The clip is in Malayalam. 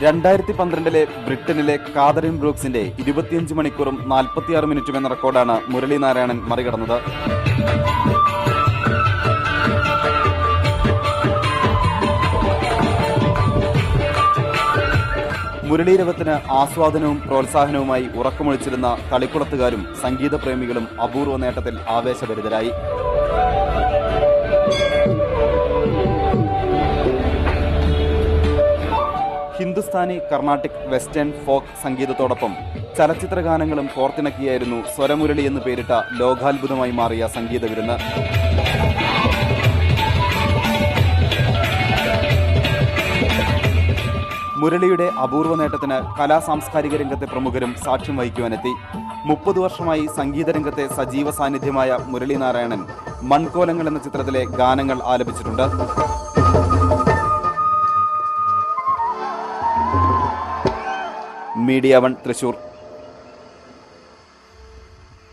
2012 ബ്രിട്ടനിലെ കാതറിൻ ബ്രൂക്സിന്റെ 25 മണിക്കൂറും 46 മിനിറ്റും എന്ന റെക്കോർഡാണ് മുരളി നാരായണൻ മറികടന്നത്. മുരളീരവത്തിന് ആസ്വാദനവും പ്രോത്സാഹനവുമായി ഉറക്കമൊഴിച്ചിരുന്ന തളിക്കുളത്തുകാരും സംഗീത പ്രേമികളും അപൂർവ നേട്ടത്തിൽ ആവേശഭരിതരായി. ഹിന്ദുസ്ഥാനി, കർണാട്ടിക്, വെസ്റ്റേൺ, ഫോക്ക് സംഗീതത്തോടൊപ്പം ചലച്ചിത്ര ഗാനങ്ങളും കോർത്തിണക്കിയായിരുന്നു സ്വരമുരളി എന്ന് പേരിട്ട ലോകാത്ഭുതമായി മാറിയ സംഗീത വിരുന്ന്. മുരളിയുടെ അപൂർവ നേട്ടത്തിന് കലാ-സാംസ്കാരിക രംഗത്തെ പ്രമുഖരും സാക്ഷ്യം വഹിക്കുവാനെത്തി. 30 വർഷമായി സംഗീത രംഗത്തെ സജീവ സാന്നിധ്യമായ മുരളി നാരായണൻ മൺകോലങ്ങൾ എന്ന ചിത്രത്തിലെ ഗാനങ്ങൾ ആലപിച്ചിട്ടുണ്ട്. മീഡിയ 1 തൃശൂർ.